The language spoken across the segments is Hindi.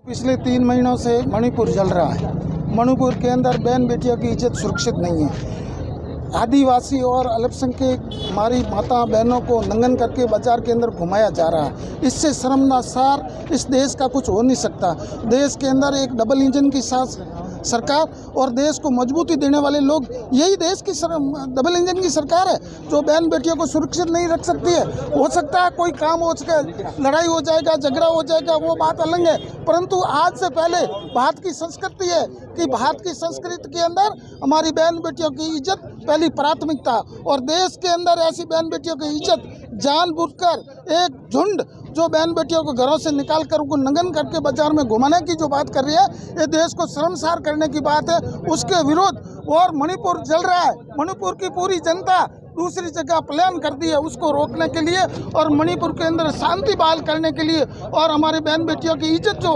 पिछले 3 महीनों से मणिपुर जल रहा है। मणिपुर के अंदर बहन बेटियों की इज्जत सुरक्षित नहीं है। आदिवासी और अल्पसंख्यक हमारी माता बहनों को नंगन करके बाजार के अंदर घुमाया जा रहा है। इससे शर्मनाक इस देश का कुछ हो नहीं सकता। देश के अंदर एक डबल इंजन की सरकार और देश को मजबूती देने वाले लोग, यही देश की डबल इंजन की सरकार है जो बहन बेटियों को सुरक्षित नहीं रख सकती है। हो सकता है कोई काम हो सके, लड़ाई हो जाएगा, झगड़ा हो जाएगा, वो बात अलग है, परंतु आज से पहले भारत की संस्कृति है कि भारत की संस्कृति के अंदर हमारी बहन बेटियों की इज्जत पहली प्राथमिकता, और देश के अंदर ऐसी बहन बेटियों की इज्जत जानबूझकर एक झुंड जो बहन बेटियों को घरों से निकाल कर उनको नंगन करके बाजार में घुमाने की जो बात कर रही है, ये देश को शर्मसार करने की बात है। उसके विरोध, और मणिपुर जल रहा है, मणिपुर की पूरी जनता दूसरी जगह प्लान कर दी है उसको रोकने के लिए और मणिपुर के अंदर शांति बहाल करने के लिए, और हमारी बहन बेटियों की इज्जत जो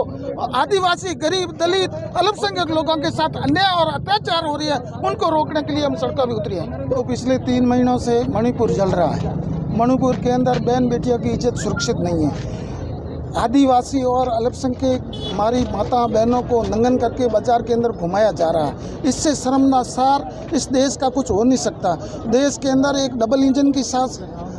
आदिवासी, गरीब, दलित, अल्पसंख्यक लोगों के साथ अन्याय और अत्याचार हो रही है, उनको रोकने के लिए हम सड़कों पर उतरे हैं। तो पिछले 3 महीनों से मणिपुर जल रहा है। मणिपुर के अंदर बहन बेटियों की इज्जत सुरक्षित नहीं है। आदिवासी और अल्पसंख्यक हमारी माता बहनों को नंगन करके बाजार के अंदर घुमाया जा रहा है। इससे शर्मनाक इस देश का कुछ हो नहीं सकता। देश के अंदर एक डबल इंजन की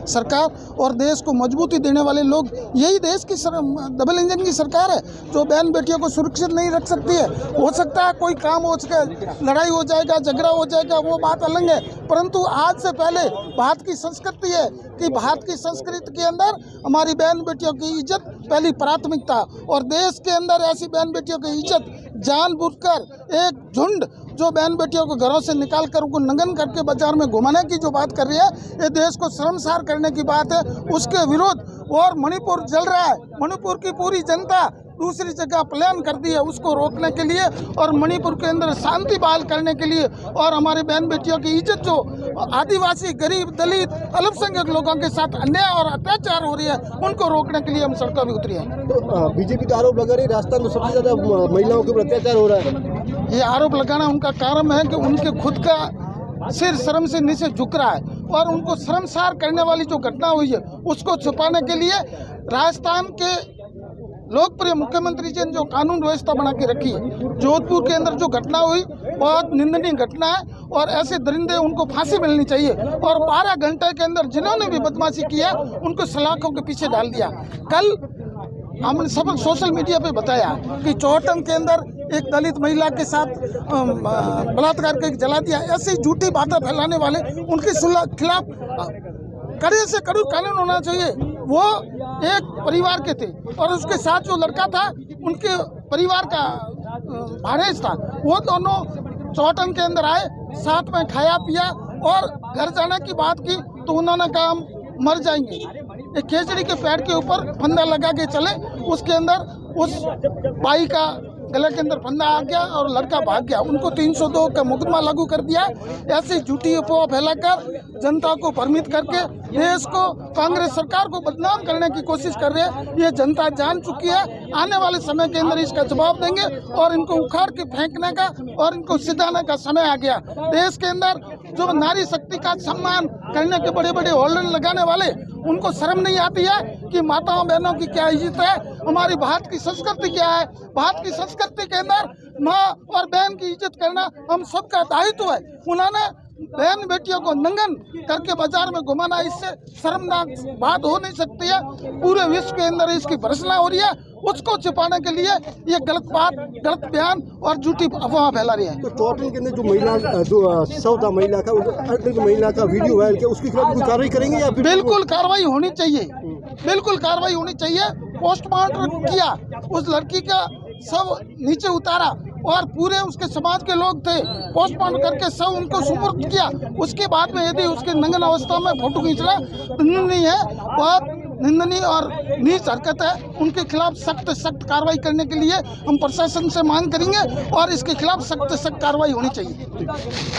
सरकार और देश को मजबूती देने वाले लोग, यही देश की डबल इंजन की सरकार है जो बहन बेटियों को सुरक्षित नहीं रख सकती है। हो सकता है कोई काम हो सके, लड़ाई हो जाएगा, झगड़ा हो जाएगा, वो बात अलग है, परंतु आज से पहले भारत की संस्कृति है कि भारत की संस्कृति के अंदर हमारी बहन बेटियों की इज्जत पहली प्राथमिकता, और देश के अंदर ऐसी बहन बेटियों की इज्जत जानबूझकर एक झुंड जो बहन बेटियों को घरों से निकाल कर उनको नंगन करके बाजार में घुमाने की जो बात कर रही है, ये देश को शर्मसार करने की बात है। उसके विरोध, और मणिपुर जल रहा है, मणिपुर की पूरी जनता दूसरी जगह प्लान कर दी है उसको रोकने के लिए और मणिपुर के अंदर शांति बहाल करने के लिए, और हमारी बहन बेटियों की इज्जत जो आदिवासी, गरीब, दलित, अल्पसंख्यक लोगों के साथ अन्याय और अत्याचार हो रही है, उनको रोकने के लिए हम सड़कों पर उतरे हैं। तो बीजेपी का आरोप लगा रही है राजस्थान में सबसे ज्यादा महिलाओं के ऊपर अत्याचार हो रहा है। ये आरोप लगाना उनका कारण है कि उनके खुद का सिर शर्म से नीचे झुक रहा है, और उनको शर्मसार करने वाली जो घटना हुई है उसको छुपाने के लिए राजस्थान के लोकप्रिय मुख्यमंत्री जी ने जो कानून व्यवस्था बना के रखी है, जोधपुर के अंदर जो घटना हुई बहुत निंदनीय घटना है, और ऐसे दरिंदे उनको फांसी मिलनी चाहिए, और 12 घंटे के अंदर जिन्होंने भी बदमाशी किया उनको सलाखों के पीछे डाल दिया। कल हमने सब सोशल मीडिया पे बताया कि चौहटन के अंदर एक दलित महिला के साथ बलात्कार करके जला दिया। ऐसी झूठी बातें फैलाने वाले उनके खिलाफ कड़े से कड़ू कानून होना चाहिए। वो एक परिवार के थे और उसके साथ जो लड़का था उनके परिवार का भाड़ेज था। वो दोनों चौहटन के अंदर आए, साथ में खाया पिया और घर जाने की बात की तो उन्होंने कहा हम मर जाएंगे। एक खेजड़ी के पेड़ के ऊपर फंदा लगा के चले, उसके अंदर उस बाई का गले के अंदर फंदा आ गया और लड़का भाग गया। उनको 302 का मुकदमा लागू कर दिया। ऐसी झूठी अफवाह फैलाकर जनता को भ्रमित करके देश को, कांग्रेस सरकार को बदनाम करने की कोशिश कर रहे हैं। ये जनता जान चुकी है। आने वाले समय के अंदर इसका जवाब देंगे और इनको उखाड़ के फेंकने का और इनको सिधाने का समय आ गया। देश के अंदर जो नारी शक्ति का सम्मान करने के बड़े बड़े होल्डर लगाने वाले, उनको शर्म नहीं आती है कि माताओं बहनों की क्या इज्जत है, हमारी भारत की संस्कृति क्या है। भारत की संस्कृति के अंदर माँ और बहन की इज्जत करना हम सबका दायित्व है। उन्होंने बहन बेटियों को नंगन करके बाजार में घुमाना, इससे शर्मनाक बात हो नहीं सकती है। पूरे विश्व के अंदर इसकी भर्त्सना हो रही है, उसको छिपाने के लिए ये गलत बात, गलत बयान और झूठी अफवाह फैला रही है। तो टोटल के अंदर जो महिला, जो सौदा महिला का, महिला का वीडियो वायरल किया, उसके खिलाफ कोई कार्रवाई करेंगे या? बिल्कुल कार्रवाई होनी चाहिए, बिल्कुल कार्रवाई होनी चाहिए। पोस्टमार्टम किया, उस लड़की का शव नीचे उतारा और पूरे उसके समाज के लोग थे, पोस्टमार्टम करके शव उनको सुपुर्द किया। उसके बाद में यदि उसके नंगन अवस्था में फोटो खींचना निंदनीय है, बहुत निंदनीय और नीच हरकत है। उनके खिलाफ सख्त कार्रवाई करने के लिए हम प्रशासन से मांग करेंगे और इसके खिलाफ सख्त कार्रवाई होनी चाहिए।